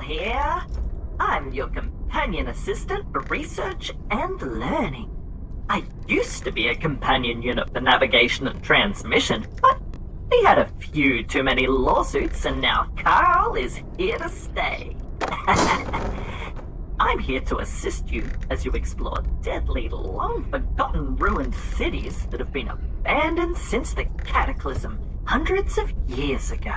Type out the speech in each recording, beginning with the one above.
here. I'm your companion assistant for research and learning. I used to be a companion unit for navigation and transmission, but we had a few too many lawsuits and now Carl is here to stay. I'm here to assist you as you explore deadly, long-forgotten ruined cities that have been abandoned since the cataclysm hundreds of years ago.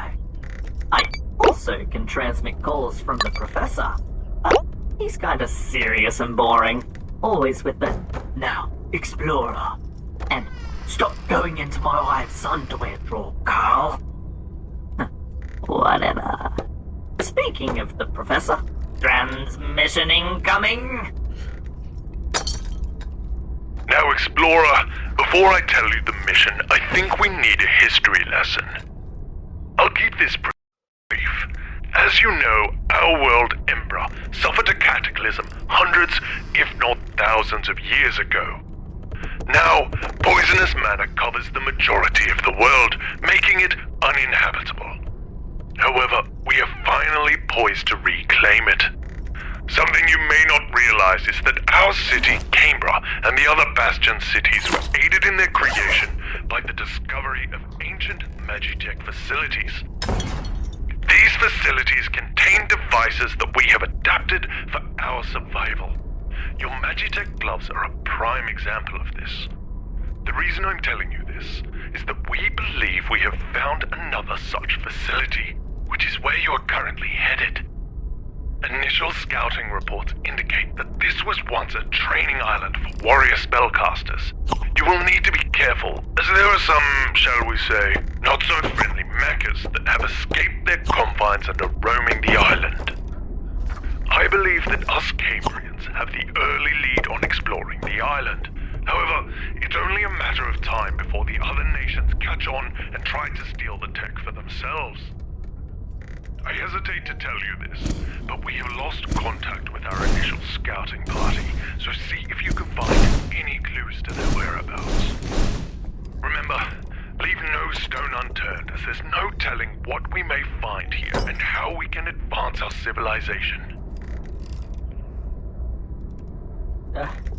I also can transmit calls from the professor, but he's kinda serious and boring, always with the, "Now, explorer," and "Stop going into my wife's underwear drawer, Carl." Whatever. Speaking of the professor, transmission incoming. Now, Explorer, before I tell you the mission, I think we need a history lesson. I'll keep this brief. As you know, our world, Emperor, suffered a cataclysm hundreds, if not thousands of years ago. Now, poisonous matter covers the majority of the world, making it uninhabitable. However, we are finally poised to reclaim it. Something you may not realize is that our city, Cambria, and the other Bastion cities were aided in their creation by the discovery of ancient Magitek facilities. These facilities contain devices that we have adapted for our survival. Your Magitek gloves are a prime example of this. The reason I'm telling you this is that we believe we have found another such facility, which is where you are currently headed. Initial scouting reports indicate that this was once a training island for warrior spellcasters. You will need to be careful, as there are some, shall we say, not-so-friendly mechas that have escaped their confines and are roaming the island. I believe that us Cambrians have the early lead on exploring the island. However, it's only a matter of time before the other nations catch on and try to steal the tech for themselves. I hesitate to tell you this, but we have lost contact with our initial scouting party, so see if you can find any clues to their whereabouts. Remember, leave no stone unturned, as there's no telling what we may find here and how we can advance our civilization.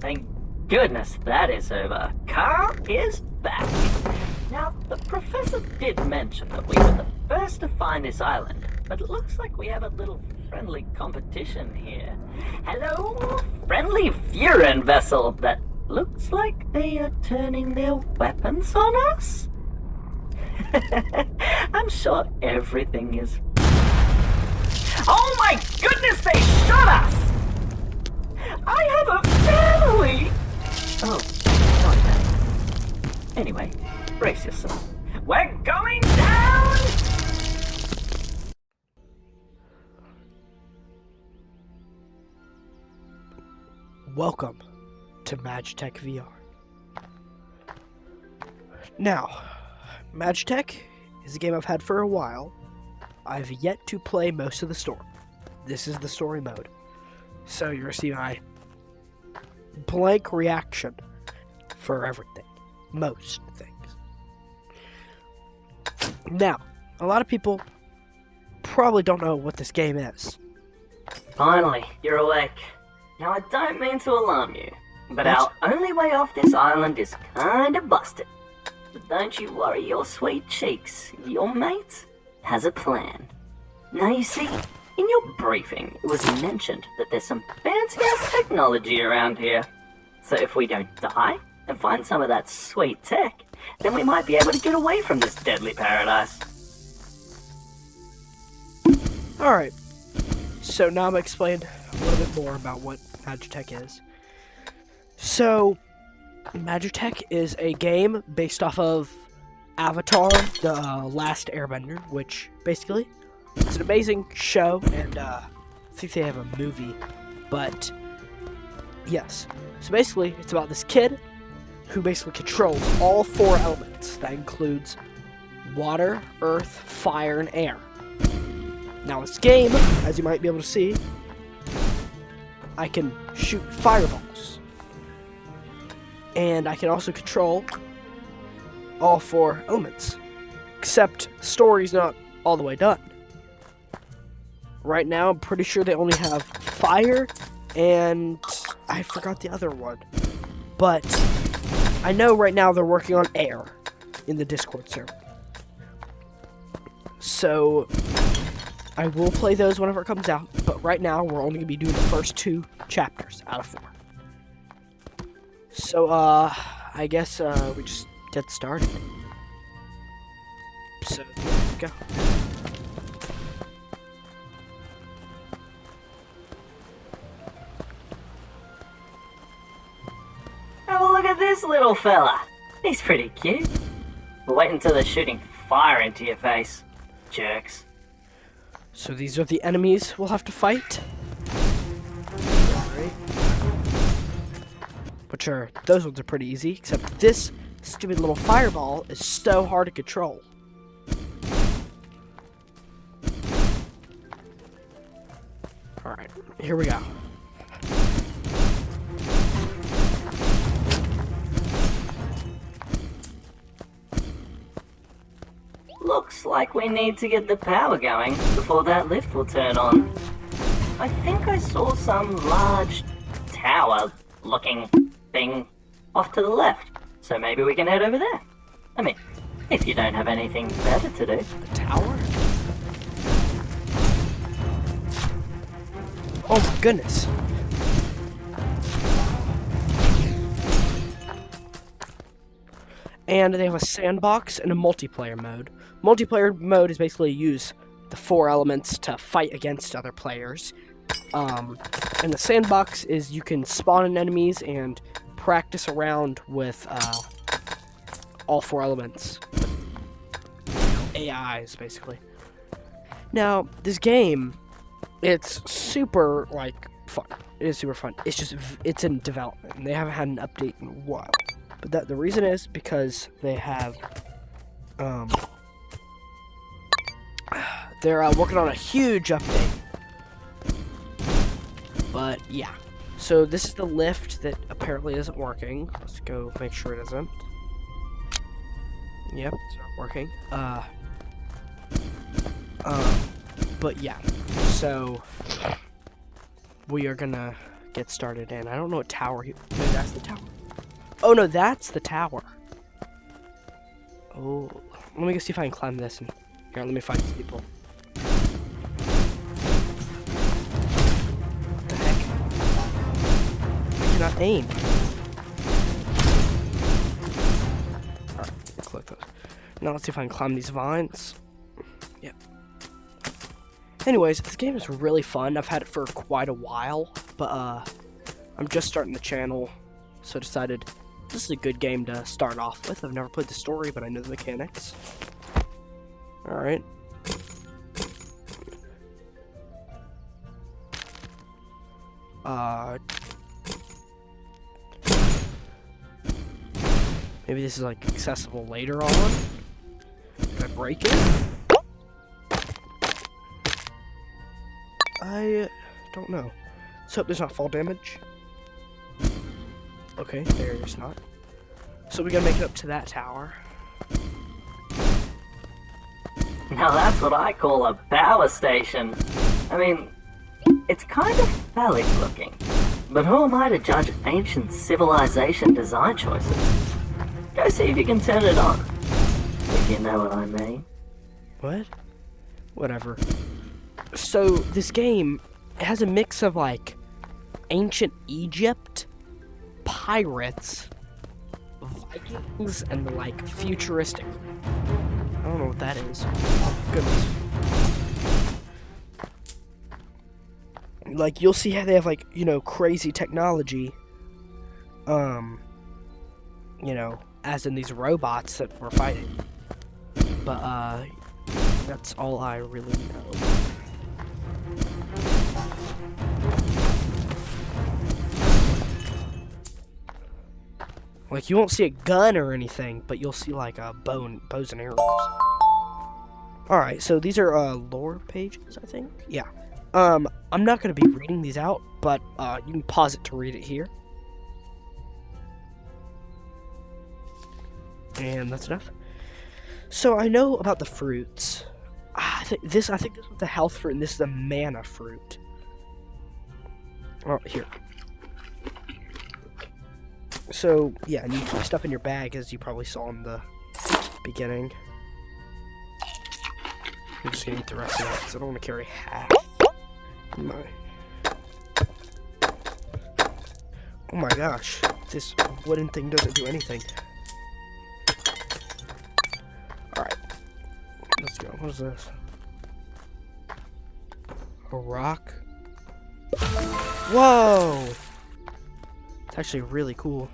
Thank goodness that is over. Carl is back. Now, the professor did mention that we were the first to find this island, but it looks like we have a little friendly competition here. Hello, friendly Furin vessel that looks like they are turning their weapons on us? I'm sure everything is... Oh my goodness, they shot us! I have a family! Oh, sorry then. Anyway, brace yourself. We're going down! Welcome to Magitek VR. Now, Magitek is a game I've had for a while. I've yet to play most of the story. This is the story mode. So you're seeing my blank reaction for everything. Most things. Now, a lot of people probably don't know what this game is. Finally, you're awake. Now, I don't mean to alarm you, but our only way off this island is kinda busted. But don't you worry your sweet cheeks. Your mate has a plan. Now, you see, in your briefing, it was mentioned that there's some fancy-ass technology around here. So if we don't die and find some of that sweet tech, then we might be able to get away from this deadly paradise. Alright, so now I'm going to explain a little bit more about what Magitek is. So, Magitek is a game based off of Avatar, The Last Airbender, which basically it's an amazing show, and I think they have a movie, but yes. So basically, it's about this kid who basically controls all 4 elements. That includes water, earth, fire, and air. Now, this game, as you might be able to see, I can shoot fireballs. And I can also control all 4 elements. Except, the story's not all the way done. right now, I'm pretty sure they only have fire, and I forgot the other one. But I know right now they're working on air in the Discord server. So I will play those whenever it comes out, but right now we're only going to be doing the first 2 chapters out of 4. So, I guess, we just get started. So, let's go. Have a look at this little fella. He's pretty cute. But wait until they're shooting fire into your face, jerks. So these are the enemies we'll have to fight. Right. Which are, those ones are pretty easy, except this stupid little fireball is so hard to control. Alright, here we go. Looks like we need to get the power going before that lift will turn on. I think I saw some large tower-looking thing off to the left, so maybe we can head over there. I mean, if you don't have anything better to do. The tower? Oh my goodness. And they have a sandbox and a multiplayer mode. Multiplayer mode is basically use the 4 elements to fight against other players. And the sandbox is you can spawn in enemies and practice around with all 4 elements. AIs, basically. Now, this game, it's super, like, fun. It is super fun. It's just, it's in development, and they haven't had an update in a while. But the reason is because they have, they're working on a huge update. But, yeah. So, this is the lift that apparently isn't working. Let's go make sure it isn't. Yep, it's not working. But yeah. So, we are gonna get started, and I don't know what tower he... No, that's the tower. Oh, no, that's the tower. Oh, let me go see if I can climb this. And here, let me find these people. What the heck? I cannot aim. Alright, click those. Now let's see if I can climb these vines. Yep. Anyways, this game is really fun. I've had it for quite a while, but I'm just starting the channel, so I decided this is a good game to start off with. I've never played the story, but I know the mechanics. Alright. Maybe this is like accessible later on. Can I break it? I don't know. Let's hope there's not fall damage. Okay, there's not. So we gotta make it up to that tower. Now that's what I call a power station. I mean, it's kind of phallic looking. But who am I to judge ancient civilization design choices? Go see if you can turn it on. If you know what I mean. What? Whatever. So, this game has a mix of, like, ancient Egypt, pirates, Vikings, and, like, futuristic. I don't know what that is. Goodness. Like, you'll see how they have, like, you know, crazy technology. You know, as in these robots that we're fighting. But, that's all I really know. Like, you won't see a gun or anything, but you'll see, like, a bows and arrows. Alright, so these are, lore pages, I think? Yeah. I'm not gonna be reading these out, but, you can pause it to read it here. And that's enough. So, I know about the fruits. I think this was the health fruit, and this is a mana fruit. Oh, here. So, yeah, and you keep stuff in your bag, as you probably saw in the beginning. I'm just gonna eat the rest of that, because I don't want to carry half. Oh my gosh, this wooden thing doesn't do anything. Alright, let's go. What is this? A rock? Whoa! It's actually really cool.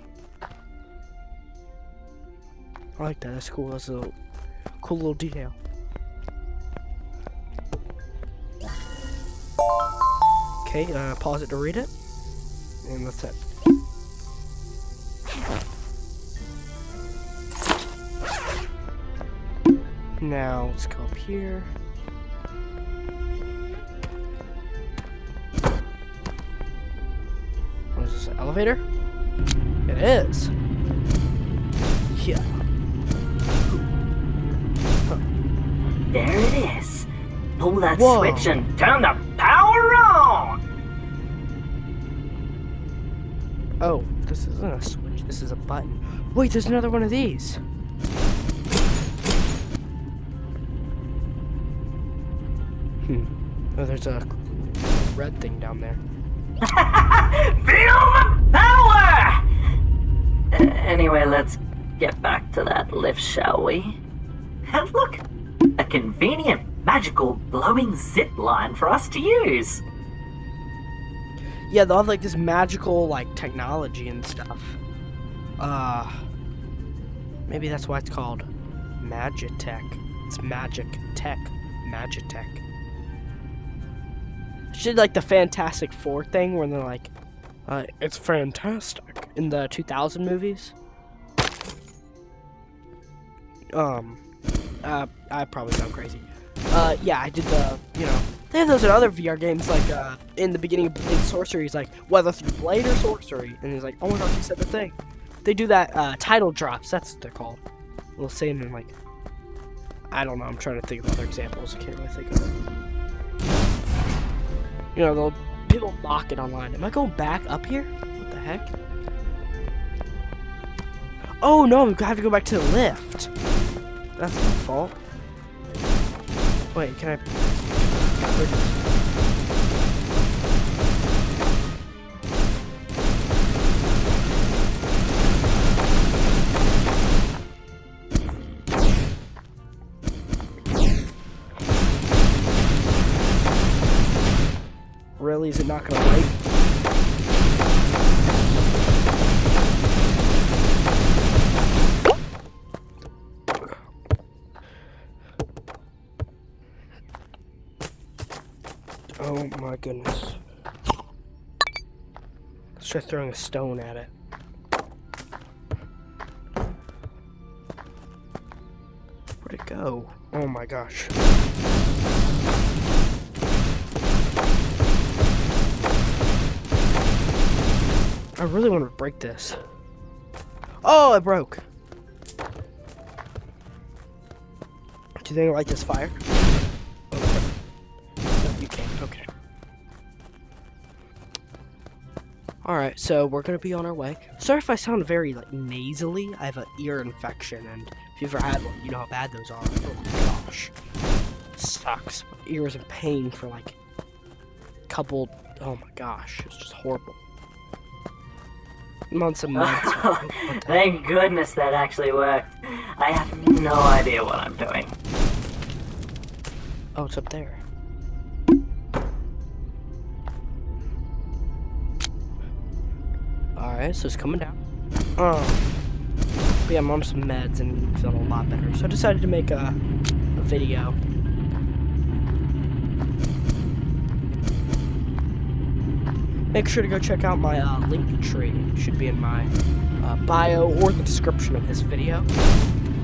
I like that, that's cool. That's a cool little detail. Okay, pause it to read it. And that's it. Now, let's go up here. What is this, an elevator? It is. Yeah. There it is. Pull that Whoa. switch and turn the power on! Oh, this isn't a switch, this is a button. Wait, there's another one of these. Oh, there's a red thing down there. Feel the power! Anyway, let's get back to that lift, shall we? And look, a convenient, magical, glowing zip line for us to use. Yeah, they'll have like this magical like technology and stuff. Maybe that's why it's called Magitek. It's Magic Tech. Magitek. Should like the Fantastic Four thing where they're like, it's fantastic in the 2000 movies. I probably sound crazy. Yeah, I did the, you know, they have those in other VR games, like, in the beginning of Blade Sorcery, he's like, whether through Blade or Sorcery, and he's like, oh my gosh, he said the thing. They do that, title drops, that's what they're called. We'll say them in, like, I don't know, I'm trying to think of other examples, I can't really think of it. You know, people mock it online. Am I going back up here? What the heck? Oh no, I have to go back to the lift. That's my fault. Wait, can I... Really? Is it not gonna wait? Oh my goodness. Let's try throwing a stone at it. Where'd it go? Oh my gosh. I really want to break this. Oh, it broke. Do you think I like this fire? Okay. No, you can't. Okay. Alright, so we're gonna be on our way. Sorry if I sound very like nasally. I have an ear infection, and if you've ever had one, you know how bad those are. Oh my gosh. It sucks. My ear was in pain for like a couple. Oh my gosh. It's just horrible. I'm on some meds. Thank goodness that actually worked. I have no idea what I'm doing. Oh, it's up there. Alright, so it's coming down. But yeah, I'm on some meds and feeling a lot better. So I decided to make a video. Make sure to go check out my link tree. It should be in my bio or the description of this video.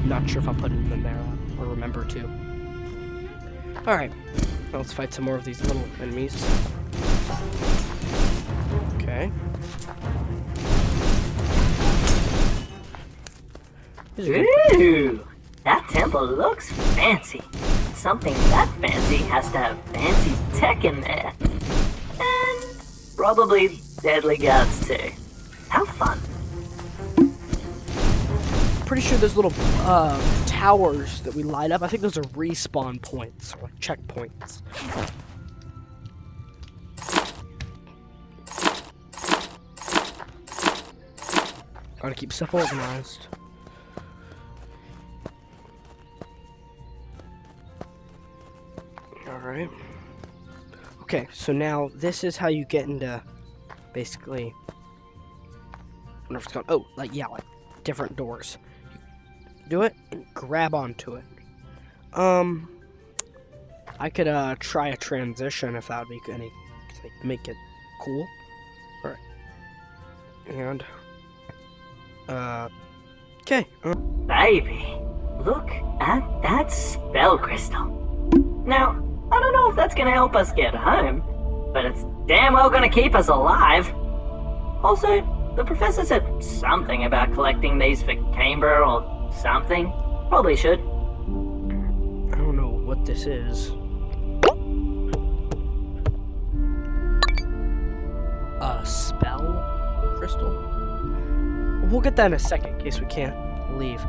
Not sure if I'll put it in there or remember to. Alright, now let's fight some more of these little enemies. Okay. Ooh, that temple looks fancy. something that fancy has to have fancy tech in there. And probably deadly guards too. How fun. Pretty sure those little towers that we light up, I think those are respawn points, or checkpoints. Gotta keep stuff organized. Alright. Okay, so now this is how you get into basically, I wonder if it's called, oh, like, yeah, like different doors. You do it and grab onto it. I could try a transition if that would be any, like, make it cool. Alright. And okay. Baby, look at that spell crystal. Now, I don't know if that's gonna help us get home, but it's damn well gonna keep us alive. Also, the professor said something about collecting these for Canberra or something. Probably should. I don't know what this is. A spell crystal? We'll get that in a second in case we can't leave.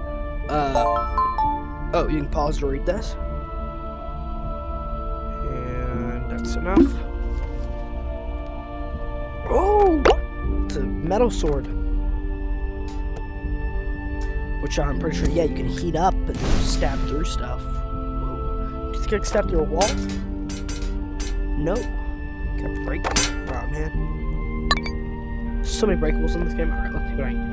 Oh, you can pause to read this. And that's enough. Oh! It's a metal sword. Which I'm pretty sure, yeah, you can heat up and stab through stuff. Whoa. Do you think I can stab through a wall? No. Can I break it? Oh, man. So many breakables in this game. Alright, let's see what I can do.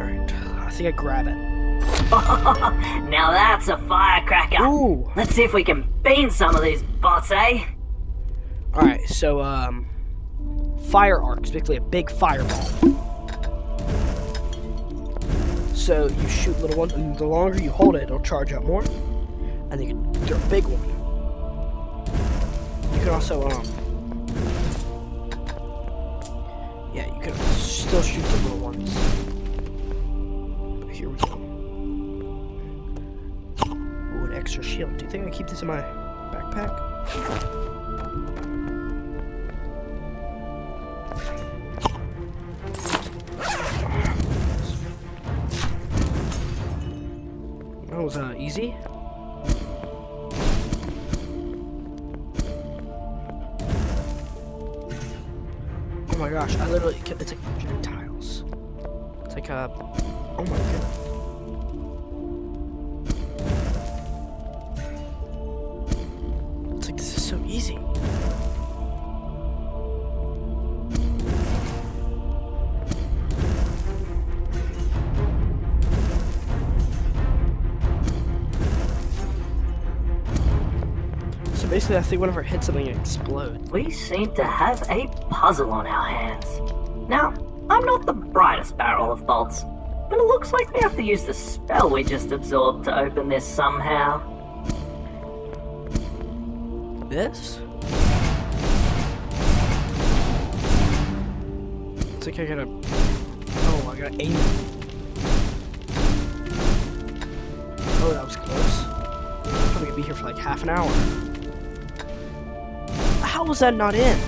Alright, I think I grab it. Now that's a firecracker. Ooh. Let's see if we can bean some of these bots, eh? Alright, so, fire arc is basically a big fireball. So you shoot little ones, and the longer you hold it, it'll charge up more. And then you can do a big one. You can also, yeah, you can still shoot the little ones. But here we go. Ooh, an extra shield. Do you think I keep this in my backpack? That was easy. Oh my gosh, I literally, it's like projectiles. It's like oh my goodness. It's like, this is so easy. Basically, I think whenever it hits something, it explodes. We seem to have a puzzle on our hands. Now, I'm not the brightest barrel of bolts, but it looks like we have to use the spell we just absorbed to open this somehow. This? It's like I gotta... Oh, I gotta aim it. Oh, that was close. I'm probably gonna be here for like half an hour. How was that not in?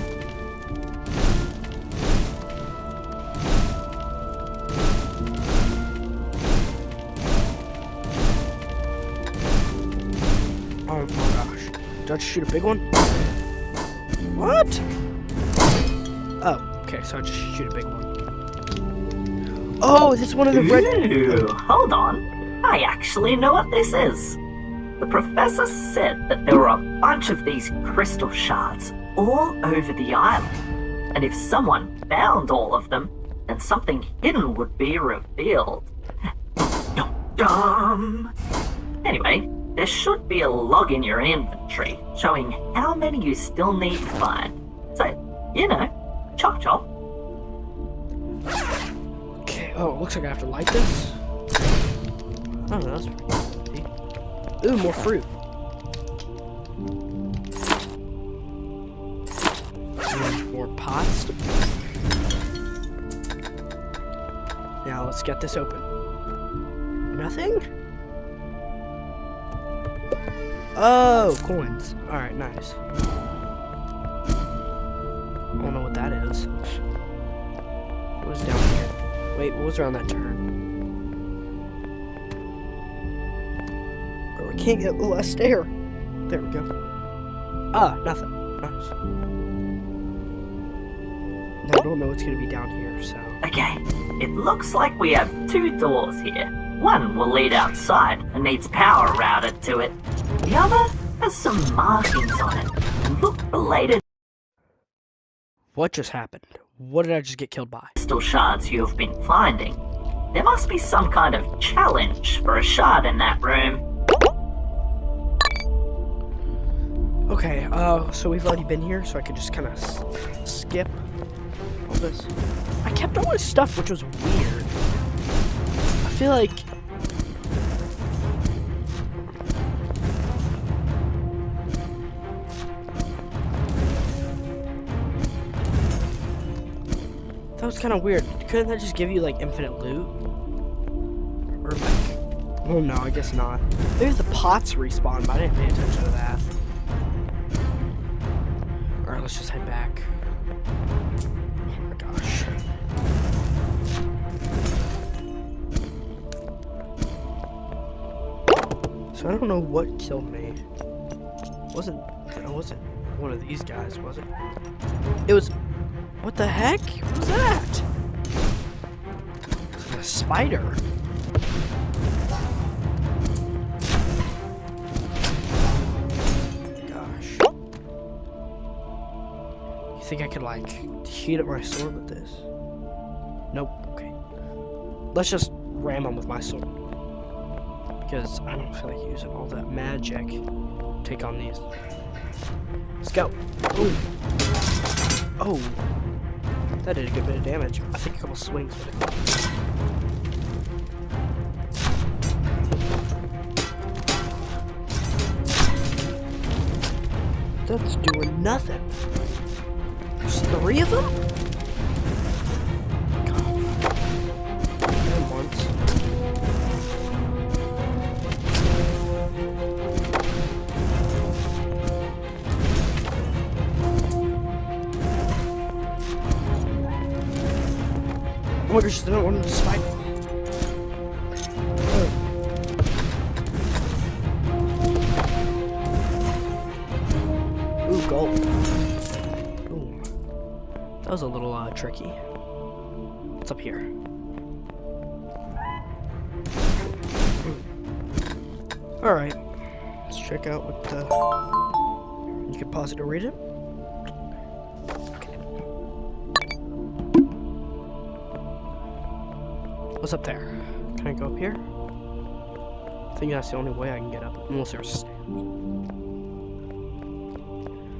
Oh my gosh. Did I just shoot a big one? What? Oh, okay, so I just shoot a big one. Oh, is this one of the red... Ooh, hold on. I actually know what this is. The professor said that there were a bunch of these crystal shards all over the island, and if someone found all of them, then something hidden would be revealed. Dum dum. Anyway, there should be a log in your inventory showing how many you still need to find. So, you know, chop chop. Okay, oh, it looks like I have to light this. Oh, that's pretty easy. Ooh, more fruit. More pots. Now let's get this open. Nothing? Oh, coins. Alright, nice. I don't know what that is. What was down here? Wait, what was around that turn? Oh, I can't get the last stair. There we go. Ah, nothing. Nice. No, I don't know what's gonna be down here, so... Okay, it looks like we have 2 doors here. One will lead outside and needs power routed to it. The other has some markings on it. Look related What just happened? What did I just get killed by? crystal shards you've been finding. There must be some kind of challenge for a shard in that room. Okay, so we've already been here, so I could just kind of skip all this. I kept all this stuff, which was weird. I feel like... That was kind of weird. Couldn't that just give you, like, infinite loot? Or, like... Oh, no, I guess not. Maybe the pots respawn, but I didn't pay attention to that. Alright, let's just head back. Oh my gosh. So I don't know what killed me. It wasn't one of these guys, was it? It was... What the heck? What was that? A spider. Gosh. You think I could, like, heat up my sword with this? Nope. Okay. Let's just ram him with my sword. Because I don't feel like using all that magic. Take on these. Let's go. Ooh. Oh. That did a good bit of damage. I think a couple swings with it. That's doing nothing. There's 3 of them? God. And once. Oh my gosh, I don't want to spike. Ooh, gold. Ooh. That was a little tricky. What's up here? Alright. Let's check out what the... You can pause it to read it. What's up there? Can I go up here? I think that's the only way I can get up, unless there's stairs.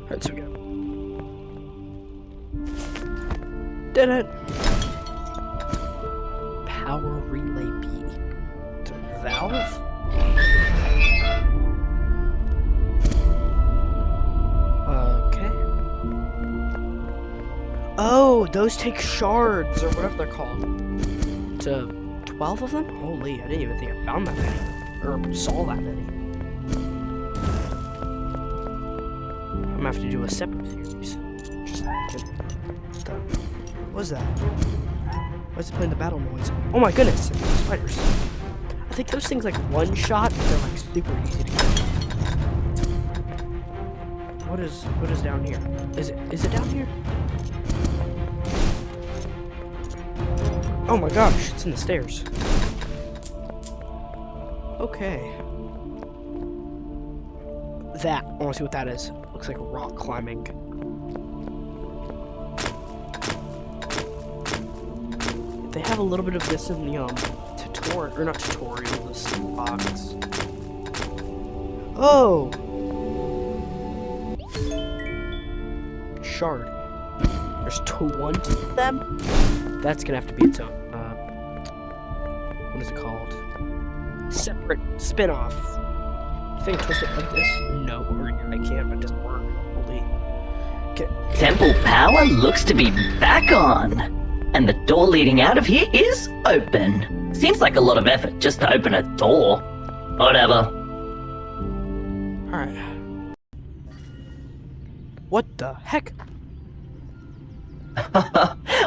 Alright, so we go. Did it! Power Relay B. It's a valve? Okay. Oh, those take shards, or whatever they're called. To 12 of them? Holy, I didn't even think I found that many. Or saw that many. I'm gonna have to do a separate series. Just what was that? Why is it playing the battle noise? Oh my goodness, spiders. I think those things like one shot, but they're like super easy to kill. What is down here? Is it down here? Oh my gosh, it's in the stairs. Okay. That, I wanna see what that is. Looks like rock climbing. They have a little bit of this in the tutorial, or not tutorial, this box. Oh! Shard. There's 20 of them? That's gonna have to be its own, what is it called? Separate spin-off. You think I twist it like this? No, or I can't, but it doesn't work. Holy. Okay. Temple power looks to be back on. And the door leading out of here is open. Seems like a lot of effort just to open a door. Whatever. Alright. What the heck?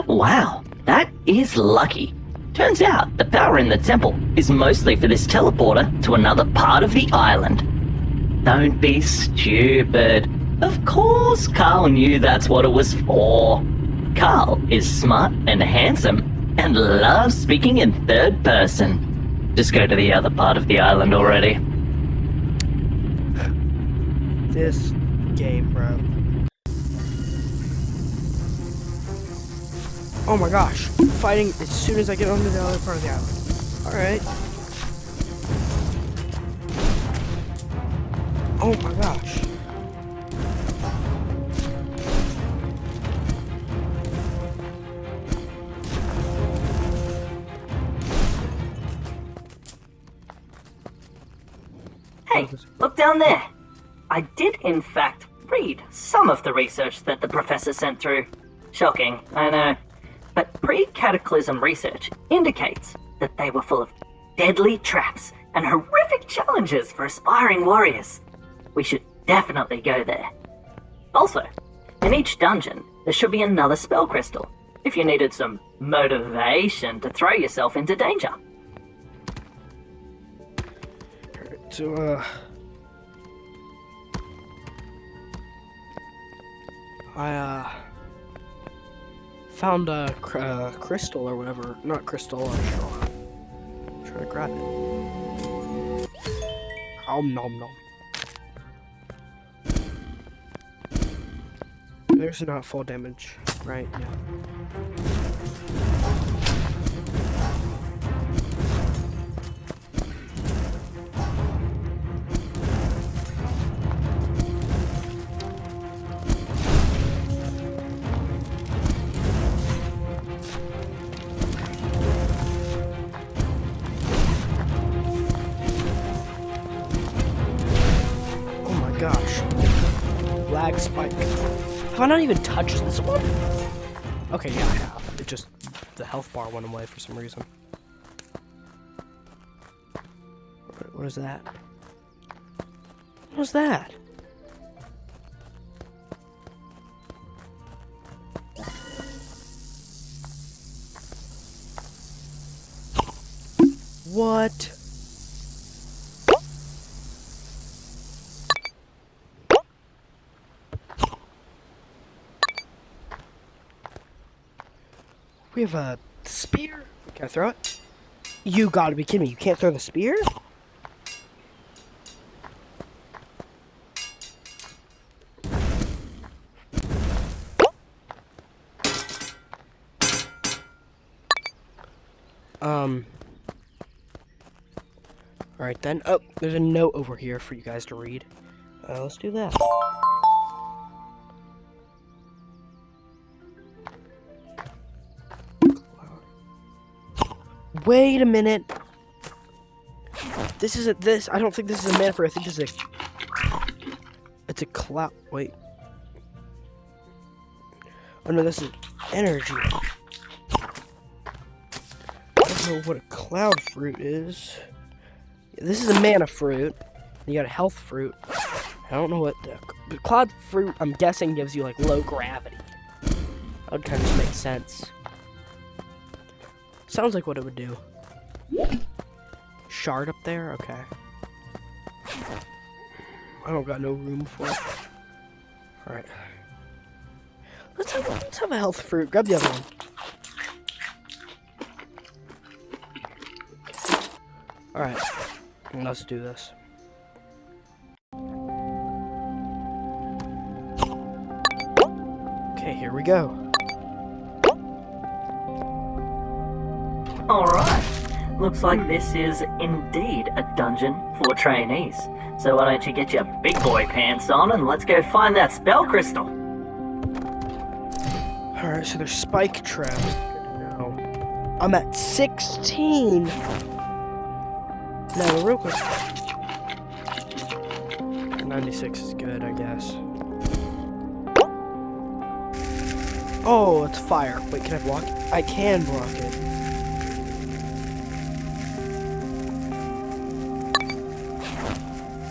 Wow, that is lucky. Turns out the power in the temple is mostly for this teleporter to another part of the island. Don't be stupid. Of course Carl knew that's what it was for. Carl is smart and handsome and loves speaking in third person. Just go to the other part of the island already. This game, bro. Oh my gosh. Fighting as soon as I get onto the other part of the island. Alright. Oh my gosh. Hey, look down there. I did, in fact, read some of the research that the professor sent through. Shocking, I know. But pre-cataclysm research indicates that they were full of deadly traps and horrific challenges for aspiring warriors. We should definitely go there. Also, in each dungeon, there should be another spell crystal, if you needed some motivation to throw yourself into danger. So, I found a crystal or whatever. Not crystal, I'm trying to grab it. Nom nom nom. There's not full damage, right? Yeah. Gosh. Lag spike. Have I not even touched this one? Okay, yeah, I have. It just, the health bar went away for some reason. What is that? What was that? What? We have a spear. Can I throw it? You gotta be kidding me. You can't throw the spear? Alright then. Oh, there's a note over here for you guys to read. Let's do that. Wait a minute. This isn't this. I don't think this is a mana fruit. I think this is a. It's a cloud. Wait. Oh no, this is energy. I don't know what a cloud fruit is. This is a mana fruit. You got a health fruit. I don't know what the cloud fruit. I'm guessing gives you like low gravity. That would kind of just make sense. Sounds like what it would do. Shard up there? Okay. I don't got no room for it. Alright. Let's have a health fruit. Grab the other one. Alright. Let's do this. Okay, here we go. Alright, looks like this is indeed a dungeon for trainees. So why don't you get your big boy pants on and let's go find that spell crystal. Alright, so there's spike traps. No. I'm at 16! No, real quick. 96 is good, I guess. Oh, it's fire. Wait, can I block it? I can block it.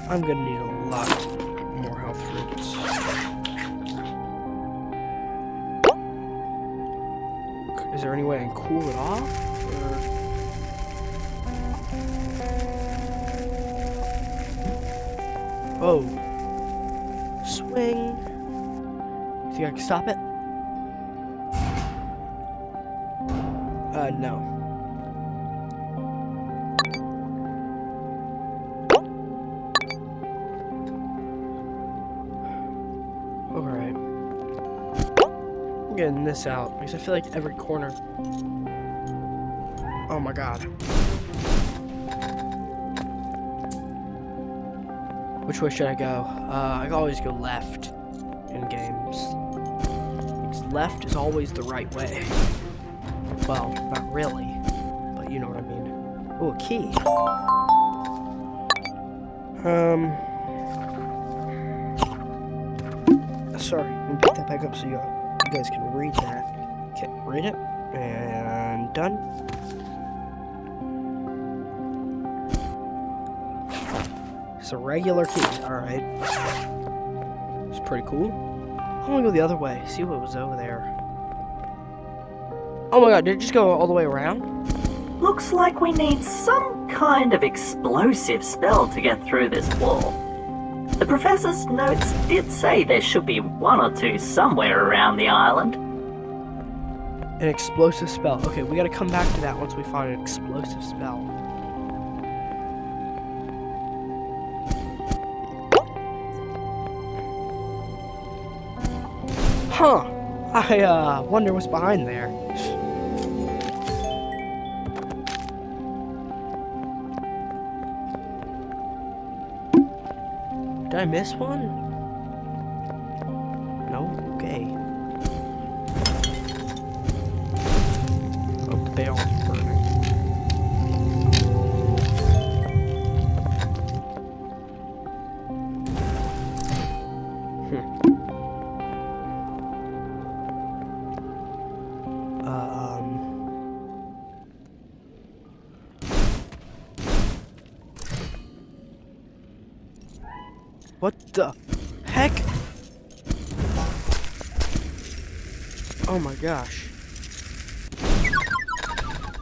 I'm gonna need a lot more health fruits. Is there any way I can cool it off? Or... Oh. Swing. Think I can stop it? No. Alright. I'm getting this out because I feel like every corner. Oh my god. Which way should I go? I always go left in games. Because left is always the right way. Well, not really, but you know what I mean. Oh, a key. Sorry, let me pick that back up so you guys can read that. Okay, read it, and done. It's a regular key, alright. It's pretty cool. I'm gonna go the other way, see what was over there. Oh my god, did it just go all the way around? Looks like we need some kind of explosive spell to get through this wall. The professor's notes did say there should be one or two somewhere around the island. An explosive spell. Okay, we gotta come back to that once we find an explosive spell. Huh. I wonder what's behind there. Did I miss one? No? Okay. Oh, the bell is burning. What the heck? Oh my gosh.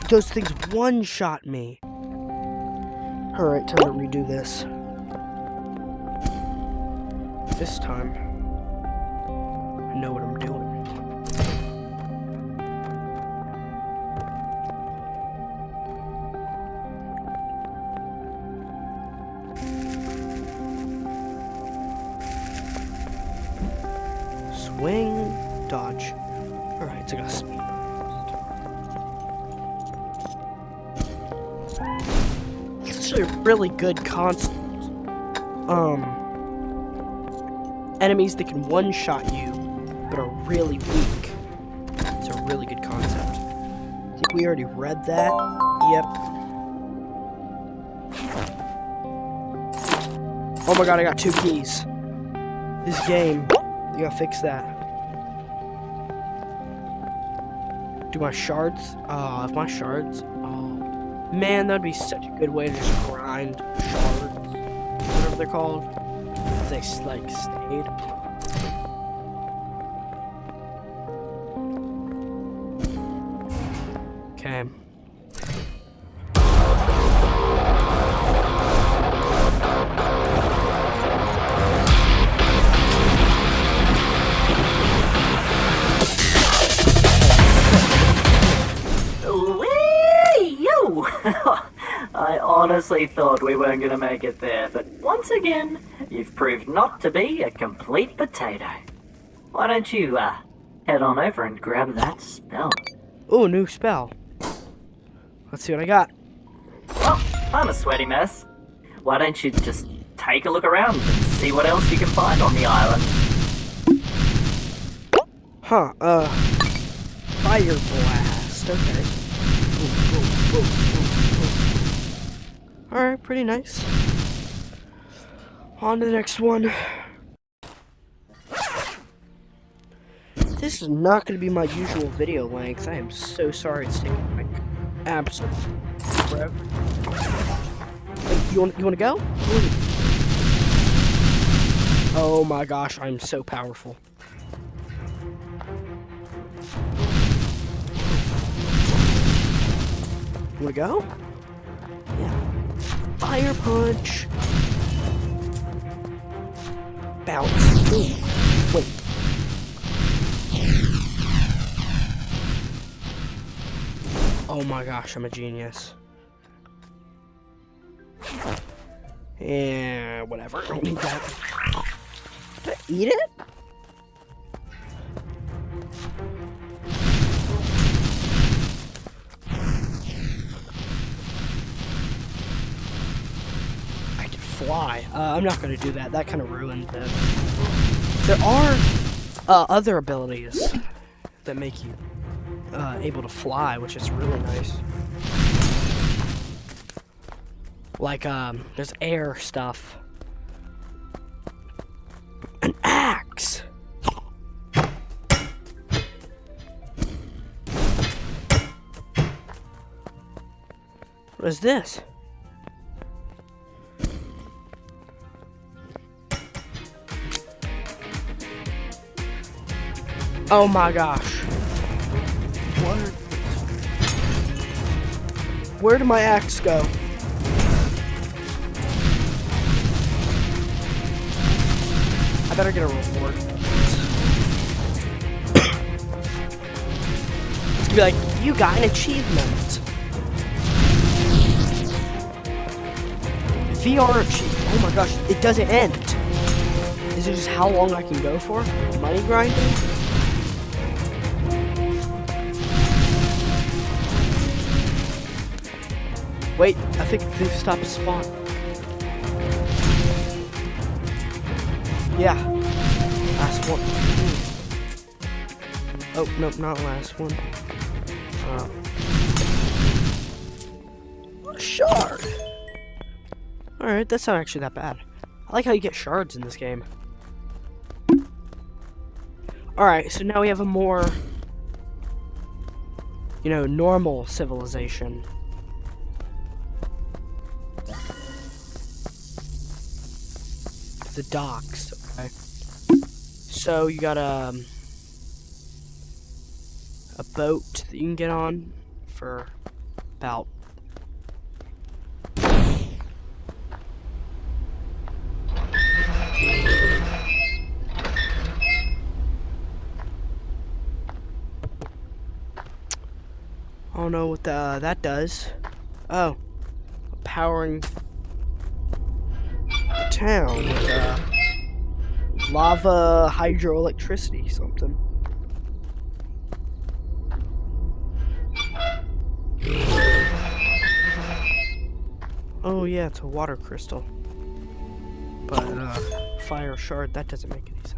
Those things one-shot me. Alright, time to redo this. This time, I know what I'm doing. Swing, dodge. Alright, so I got speed. It's actually a really good concept. Enemies that can one-shot you, but are really weak. It's a really good concept. I think we already read that. Yep. Oh my god, I got 2 keys. This game. You gotta fix that. Do my shards? If my shards? Oh, man, that'd be such a good way to just grind shards. Whatever they're called. If they, like, stayed. Okay. I honestly thought we weren't gonna make it there, but once again, you've proved not to be a complete potato. Why don't you, head on over and grab that spell? Ooh, new spell. Let's see what I got. Well, I'm a sweaty mess. Why don't you just take a look around and see what else you can find on the island? Huh, Fire Blast. Okay. Alright, pretty nice. On to the next one. This is not going to be my usual video length. I am so sorry it's taking like absolutely forever. Wait, you want to go? Oh my gosh, I'm so powerful. Wanna go? Yeah. Fire punch. Bounce. Ooh. Wait. Oh my gosh, I'm a genius. Yeah, whatever. I don't need that. Did I eat it? I can fly. I'm not gonna do that. That kind of ruined it. There are other abilities that make you able to fly, which is really nice. Like, there's air stuff. An axe! What is this? Oh my gosh. Where did my axe go? I better get a reward. It's gonna be like, you got an achievement. VR achievement. Oh my gosh, it doesn't end. Is it just how long I can go for? Money grinding? Wait, I think they've stopped spawn. Yeah. Last one. Oh, nope, not last one. A shard! Alright, that's not actually that bad. I like how you get shards in this game. Alright, so now we have a more, you know, normal civilization. The docks, okay? So you got a boat that you can get on for about I don't know what that does. Oh, powering the town with lava hydroelectricity something. Oh yeah, it's a water crystal. But fire shard, that doesn't make any sense.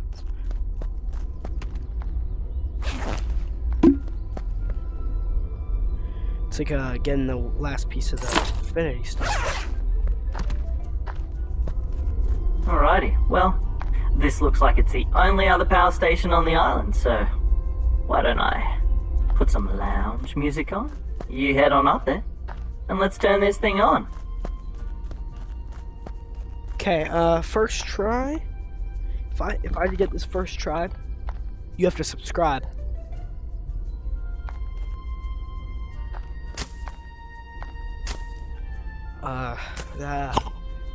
It's like getting the last piece of the infinity stuff. Alrighty, well, this looks like it's the only other power station on the island, so why don't I put some lounge music on? You head on up there, and let's turn this thing on. Okay, first try. If I get this first try, you have to subscribe.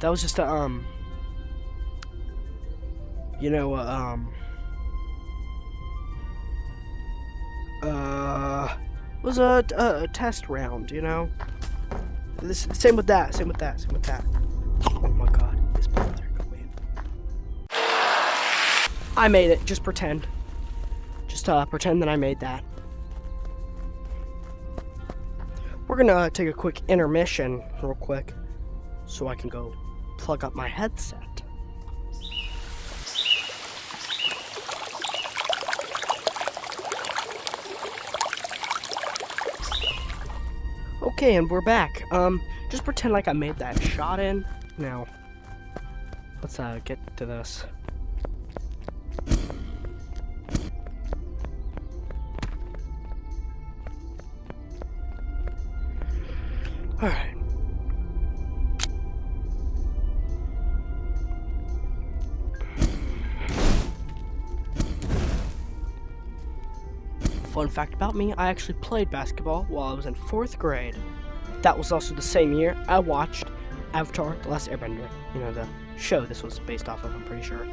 That was just a you know, was a test round, you know. Same with that. Oh my god, this better go in. I made it. Just pretend. Just pretend that I made that. We're gonna take a quick intermission, real quick, so I can go plug up my headset. Okay, and we're back. Just pretend like I made that shot in. Now, let's get to this. Alright. Fun fact about me, I actually played basketball while I was in 4th grade. That was also the same year I watched Avatar: The Last Airbender. You know, the show this was based off of, I'm pretty sure.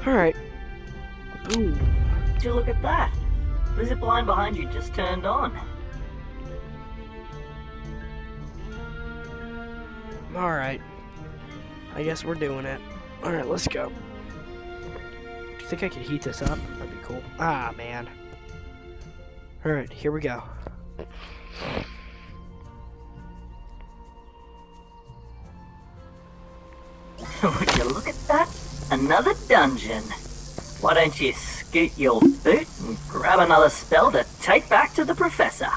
Alright. Boom. Would you look at that? The zip line behind you just turned on. Alright. I guess we're doing it. Alright, let's go. Do you think I could heat this up? That'd be cool. Ah, man. Alright, here we go. Would you look at that? Another dungeon. Why don't you scoot your boot and grab another spell to take back to the professor?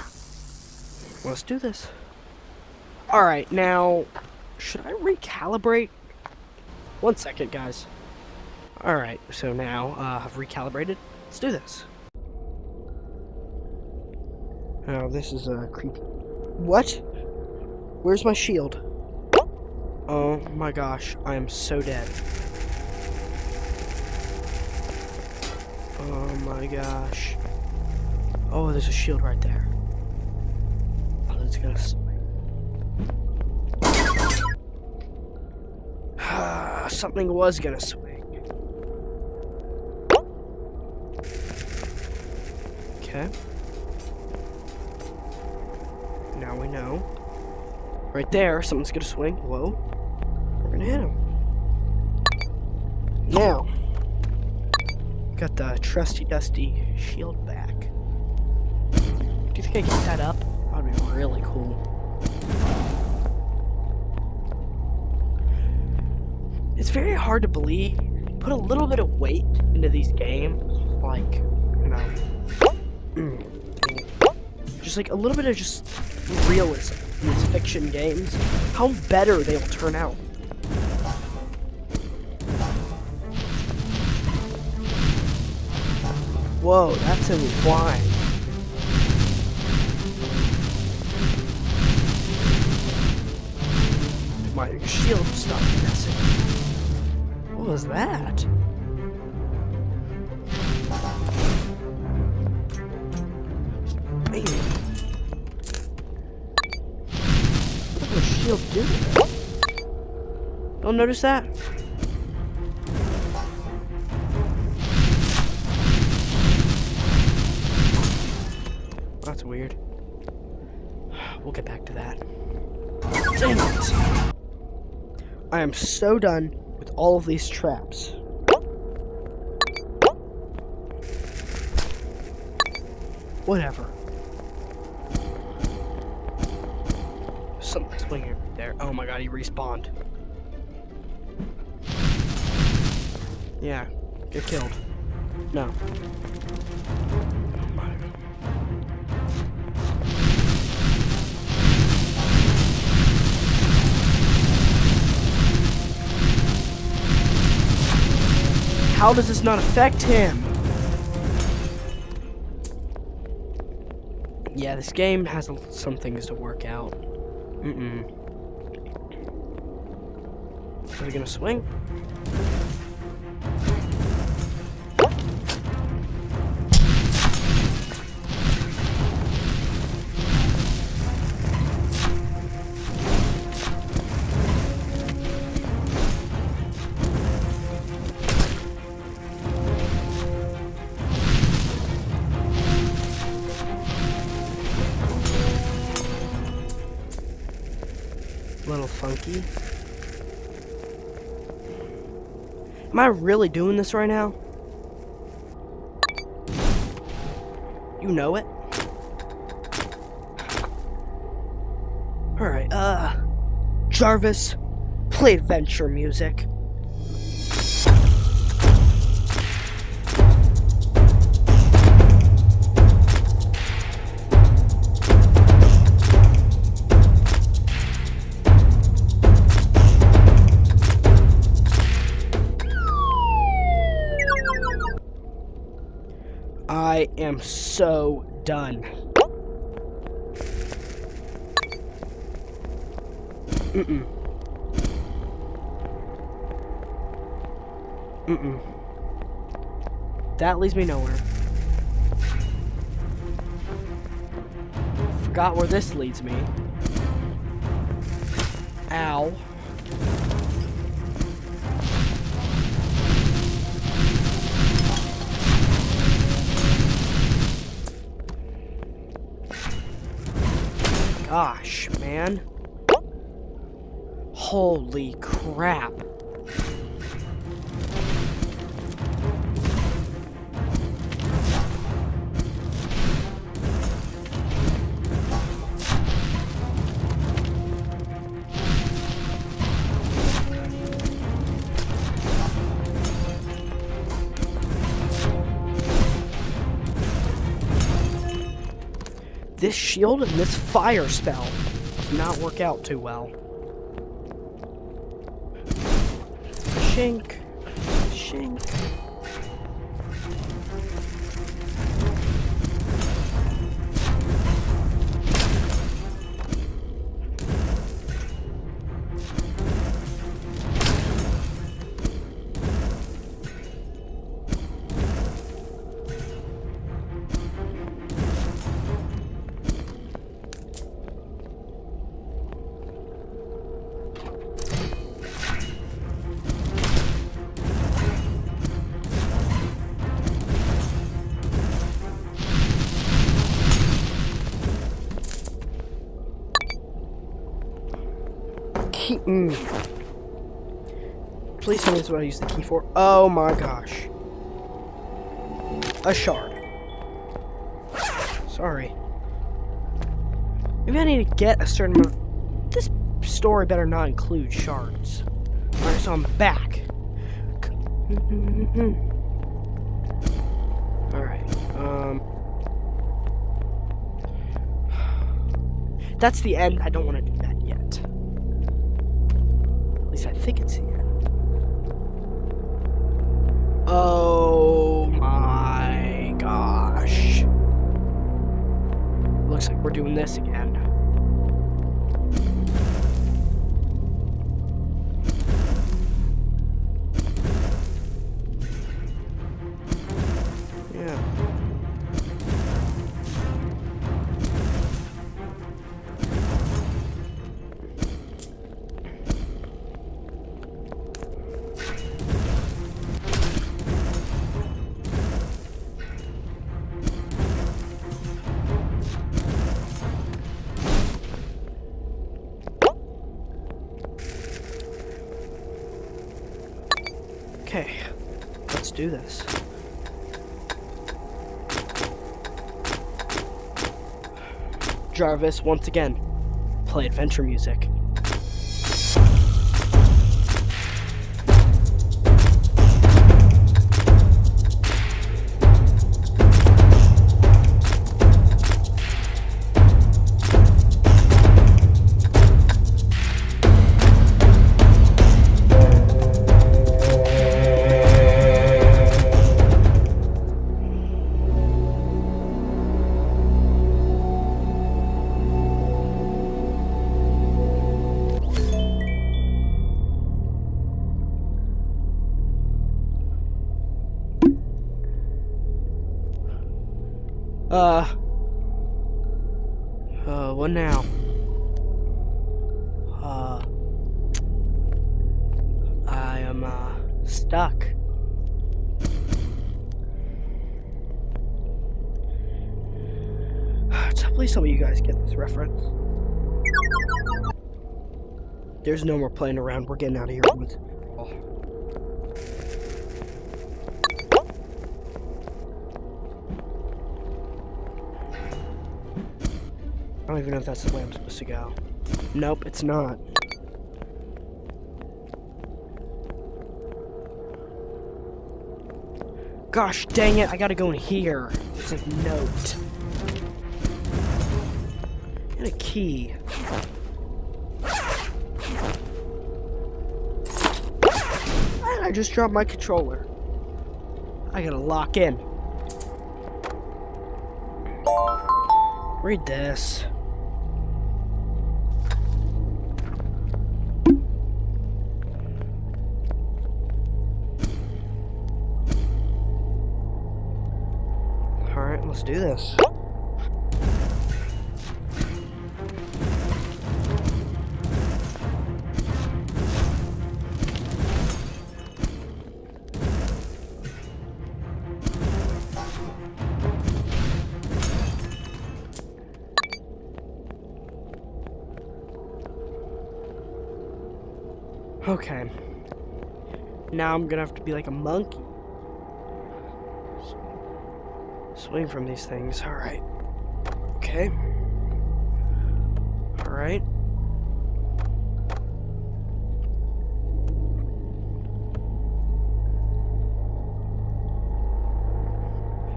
Let's do this. Alright, now, should I recalibrate? 1 second, guys. Alright, so now I've recalibrated. Let's do this. Oh, this is creepy. What? Where's my shield? Oh my gosh, I am so dead. Oh my gosh. Oh, there's a shield right there. Oh, that's gonna swing. Something was gonna swing. Okay. Now we know. Right there, something's gonna swing. Whoa. We're gonna hit him. Now. Got the trusty dusty shield back. Do you think I can get that up? That would be really cool. It's very hard to believe. Put a little bit of weight into these games, like, you know, just like a little bit of just realism in these fiction games. How better they will turn out. Whoa, that's in flying. My shield stopped messing. What was that? Man. What did the shield do? Don't notice that? That's weird. We'll get back to that. Dang it! I am so done with all of these traps. Whatever. Something's swinging right there. Oh my god, he respawned. Yeah, get killed. No. Oh my god. How does this not affect him? Yeah, this game has some things to work out. Are we gonna swing? Little funky. Am I really doing this right now? You know it. Alright, Jarvis, play adventure music. I am so done. That leads me nowhere. forgot where this leads me. Ow. Gosh, man. Holy crap. This shield and this fire spell does not work out too well. Shink. Shink. Key. Please tell me that's what I use the key for. Oh my gosh. A shard. Sorry. Maybe I need to get a certain amount. This story better not include shards. Alright, so I'm back. Alright, that's the end. I don't want to do that yet. At least I think it's the end. Oh my gosh. Looks like we're doing this again. Yeah. Okay, let's do this. Jarvis, once again, play adventure music. What now? I am, stuck. So please tell me you guys get this reference. There's no more playing around. We're getting out of here. I don't even know if that's the way I'm supposed to go. Nope, it's not. Gosh dang it, I gotta go in here. There's a note. And a key. And I just dropped my controller. I gotta lock in. Read this. Alright, let's do this. Okay. Now I'm gonna have to be like a monkey. Swing from these things. Alright. Okay. Alright.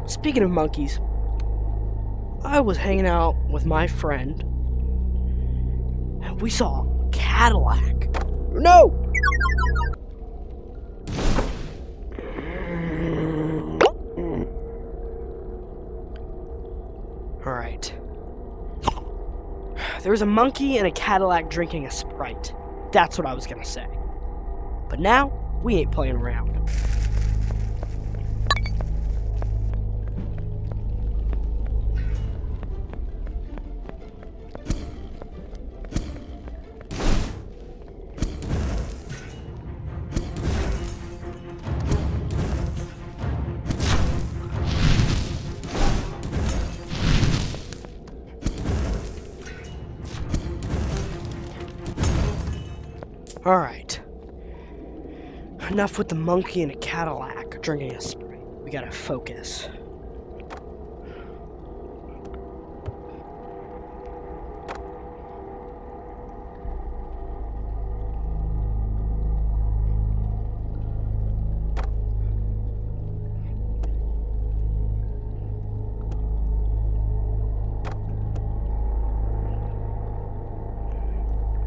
Speaking of monkeys, I was hanging out with my friend and we saw a Cadillac. No! Alright. There was a monkey and a Cadillac drinking a Sprite. That's what I was gonna say. But now, we ain't playing around. Alright. Enough with the monkey and a Cadillac drinking a Sprite. We gotta focus.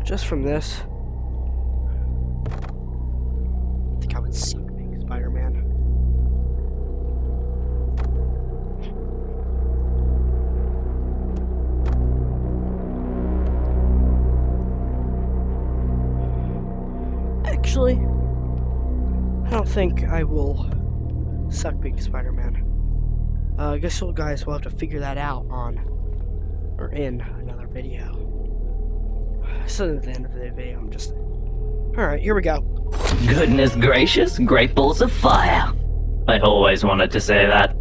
Just from this, I think I would suck being Spider-Man. Actually, I don't think I will suck being Spider-Man. I guess you guys will have to figure that out on or in another video. So at the end of the video, I'm just... Alright, here we go. Goodness gracious, great balls of fire. I always wanted to say that.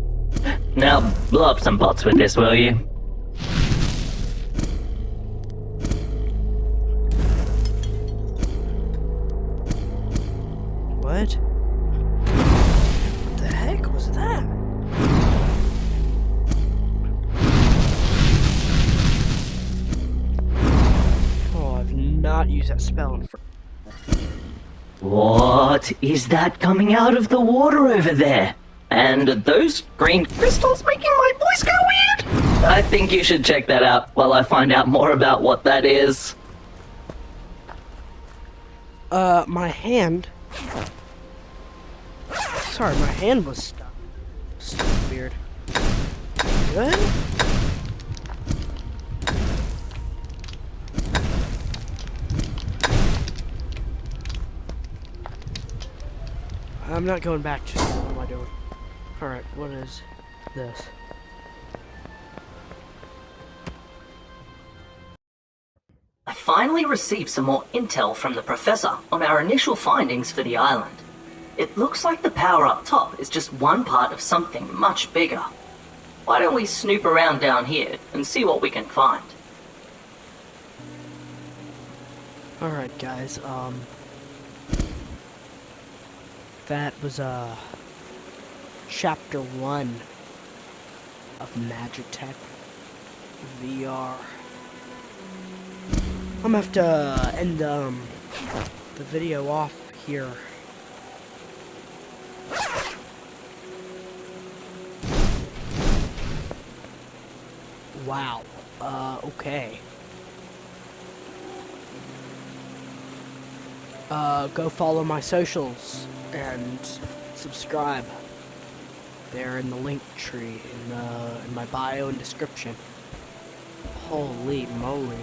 Now, blow up some pots with this, will you? What? What the heck was that? Oh, I've not used that spell in forever. What is that coming out of the water over there? And are those green crystals making my voice go weird? I think you should check that out while I find out more about what that is. My hand... Sorry, my hand was stuck. So weird. Good? I'm not going back. Just what am I doing? Alright, what is this? I finally received some more intel from the professor on our initial findings for the island. It looks like the power up top is just one part of something much bigger. Why don't we snoop around down here and see what we can find? Alright guys, that was chapter 1 of Magitek VR. I'm gonna have to end the video off here. Wow. Okay. Go follow my socials and subscribe. They're in the link tree in my bio and description. Holy moly.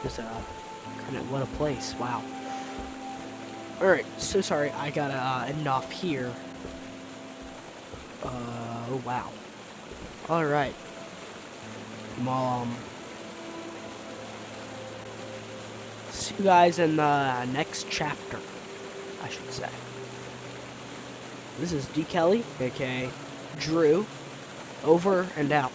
Just what a place. Wow. Alright, so sorry, I gotta end off here. Oh wow. Alright. See you guys in the next chapter, I should say. This is D. Kelly, aka Drew, over and out.